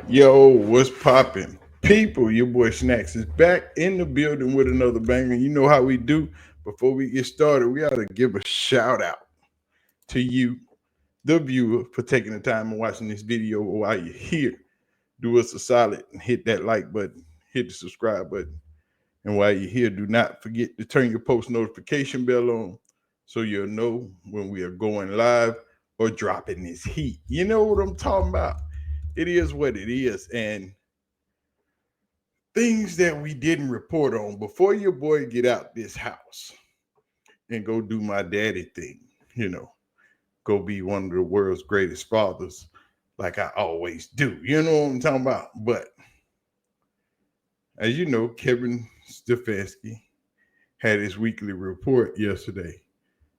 Yo, what's poppin'? People, your boy Snacks is back in the building with another banger. You know how we do. Before we get started, we ought to give a shout out to you, the viewer, for taking the time and watching this video while you're here. Do us a solid and hit that like button, hit the subscribe button. And while you're here, do not forget to turn your post notification bell on so you'll know when we are going live or dropping this heat. You know what I'm talking about? It is what it is. And things that we didn't report on before your boy get out this house and go do my daddy thing, you know, go be one of the world's greatest fathers like I always do. You know what I'm talking about? But as you know, Kevin Stefanski had his weekly report yesterday.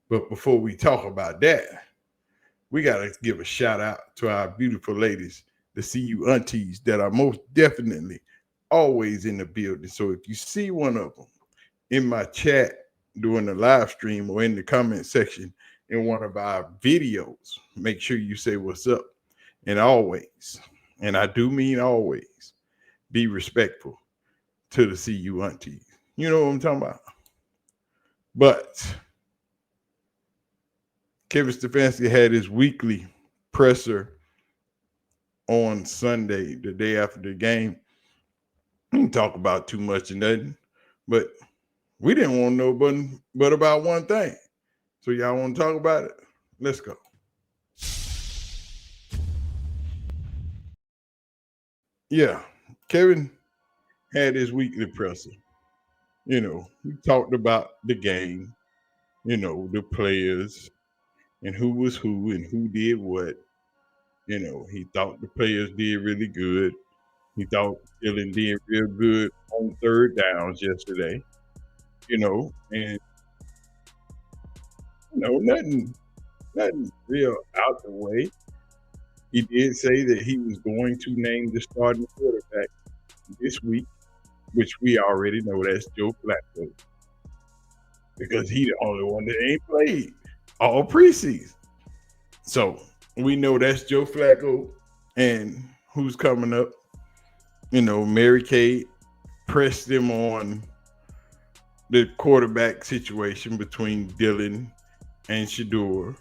But before we talk about that, we got to give a shout out to our beautiful ladies, the CU aunties that are most definitely always in the building. So if you see one of them in my chat during the live stream or in the comment section in one of our videos, make sure you say what's up. And always, and I do mean always, be respectful to the CU aunties. You know what I'm talking about? But Kevin Stefanski had his weekly presser on Sunday, the day after the game. We didn't talk about too much of nothing, but we didn't want to know but about one thing. So y'all want to talk about it? Let's go. Yeah, Kevin had his weekly presser. You know, he talked about the game, you know, the players and who was who and who did what. You know, he thought the players did really good. He thought Dylan did real good on third downs yesterday. You know, and nothing real out the way. He did say that he was going to name the starting quarterback this week, which we already know that's Joe Flacco, because he the only one that ain't played all preseason. So we know that's Joe Flacco. And who's coming up? You know, Mary Kay pressed him on the quarterback situation between Dylan and Shedeur.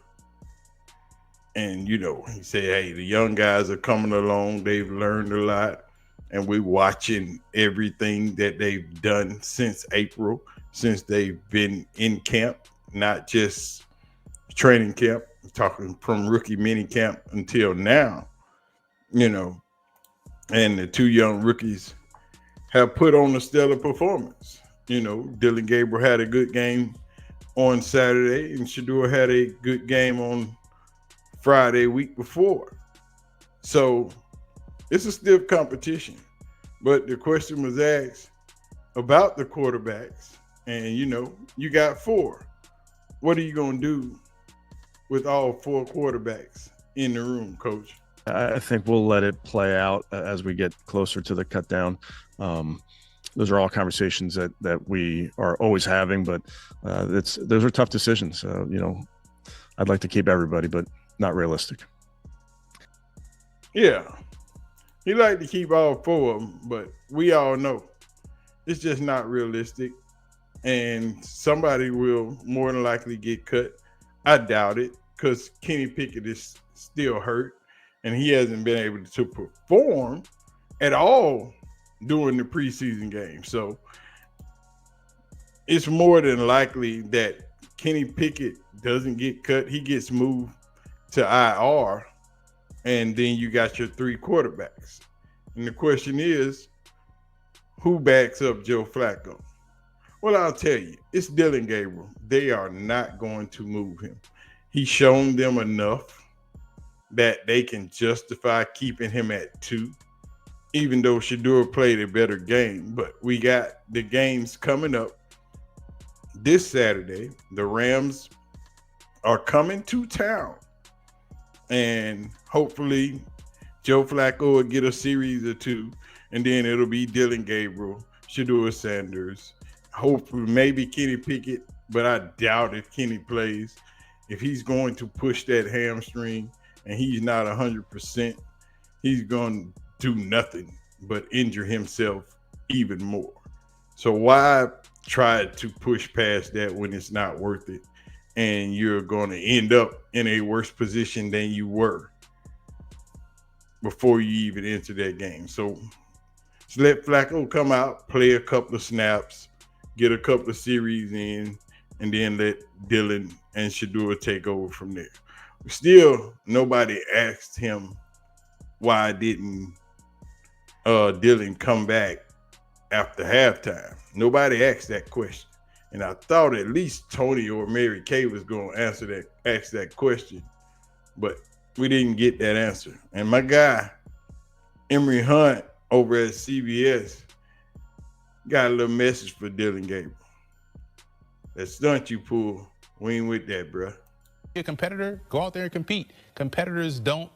And, you know, he said, hey, the young guys are coming along. They've learned a lot. And we're watching everything that they've done since April, since they've been in camp, not just training camp, I'm talking from rookie mini camp until now, you know. And the two young rookies have put on a stellar performance. You know, Dylan Gabriel had a good game on Saturday, and Shedeur had a good game on Friday week before. So it's a stiff competition. But the question was asked about the quarterbacks, and you know, you got four. What are you gonna do with all four quarterbacks in the room, coach? I think we'll let it play out as we get closer to the cut down. Those are all conversations that we are always having, but those are tough decisions. You know, I'd like to keep everybody, but not realistic. Yeah, he like to keep all four of them, but we all know it's just not realistic, and somebody will more than likely get cut. I doubt it because Kenny Pickett is still hurt, and he hasn't been able to perform at all during the preseason game. So it's more than likely that Kenny Pickett doesn't get cut. He gets moved to IR, and then you got your three quarterbacks. And the question is, who backs up Joe Flacco? Well, I'll tell you, it's Dylan Gabriel. They are not going to move him. He's shown them enough that they can justify keeping him at 2, even though Shedeur played a better game. But we got the games coming up this Saturday. The Rams are coming to town, and hopefully Joe Flacco will get a series or 2, and then it'll be Dylan Gabriel, Shedeur-Sanders, hopefully maybe Kenny Pickett, but I doubt if Kenny plays. If he's going to push that hamstring and he's not 100%, he's going to do nothing but injure himself even more. So why try to push past that when it's not worth it, and you're going to end up in a worse position than you were before you even enter that game. So let Flacco come out, play a couple of snaps, get a couple of series in, and then let Dylan and Shedeur take over from there. Still, nobody asked him why didn't Dylan come back after halftime. Nobody asked that question. And I thought at least Tony or Mary Kay was going to ask that question. But we didn't get that answer. And my guy, Emory Hunt, over at CBS, got a little message for Dylan Gabriel. That stunt you pull, we ain't with that, bro. A competitor, go out there and compete. Competitors don't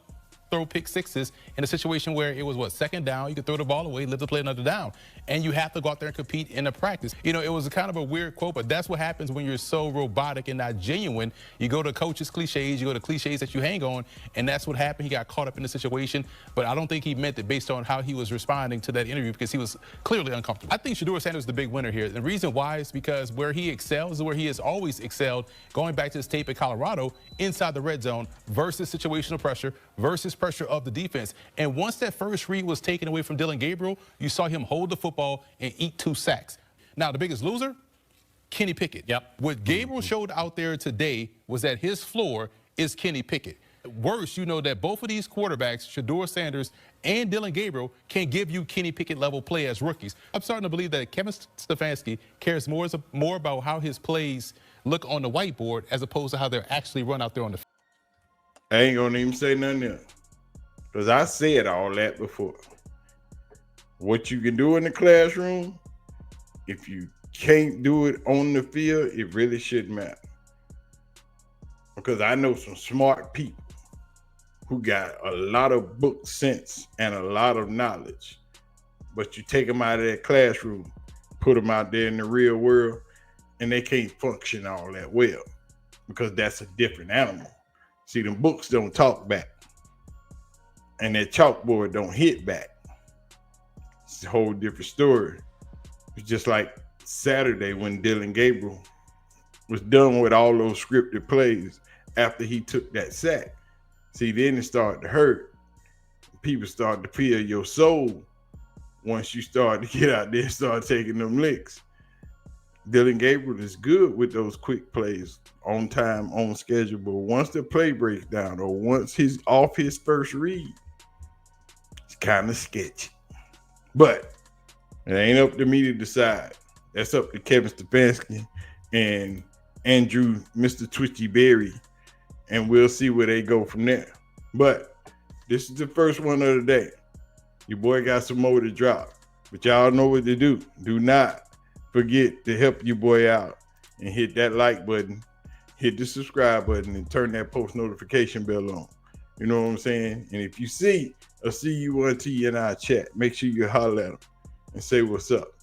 throw pick sixes in a situation where it was second down, you could throw the ball away, live to play another down, and you have to go out there and compete in a practice. You know, it was kind of a weird quote, but that's what happens when you're so robotic and not genuine. You go to coaches' cliches, you go to cliches that you hang on, and that's what happened. He got caught up in the situation, but I don't think he meant it based on how he was responding to that interview, because he was clearly uncomfortable. I think Shedeur Sanders is the big winner here. The reason why is because where he excels is where he has always excelled, going back to his tape at Colorado, inside the red zone versus situational pressure versus pressure of the defense. And once that first read was taken away from Dylan Gabriel, you saw him hold the football and eat 2 sacks. Now, the biggest loser, Kenny Pickett. Yep. What Gabriel showed out there today was that his floor is Kenny Pickett. Worse, you know that both of these quarterbacks, Shedeur Sanders and Dylan Gabriel, can give you Kenny Pickett level play as rookies. I'm starting to believe that Kevin Stefanski cares more about how his plays look on the whiteboard as opposed to how they're actually run out there on the field. I ain't gonna even say nothing else, because I said all that before. What you can do in the classroom, if you can't do it on the field, it really shouldn't matter. Because I know some smart people who got a lot of book sense and a lot of knowledge, but you take them out of that classroom, put them out there in the real world, and they can't function all that well, because that's a different animal. See, them books don't talk back, and that chalkboard don't hit back. It's a whole different story. It's just like Saturday when Dylan Gabriel was done with all those scripted plays after he took that sack. See, then it started to hurt. People started to feel your soul once you start to get out there and start taking them licks. Dylan Gabriel is good with those quick plays, on time, on schedule, but once the play breaks down or once he's off his first read, it's kind of sketchy. But it ain't up to me to decide. That's up to Kevin Stefanski and Andrew, Mr. Twitchy Berry, and we'll see where they go from there. But this is the first one of the day. Your boy got some more to drop, but y'all know what to do. Do not forget to help your boy out and hit that like button, hit the subscribe button, and turn that post notification bell on. You know what I'm saying? And if you see a CU1T in our chat, make sure you holler at them and say what's up.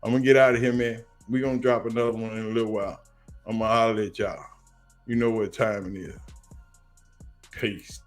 I'm going to get out of here, man. We're going to drop another one in a little while. I'm going to holler at y'all. You know what time it is. Peace.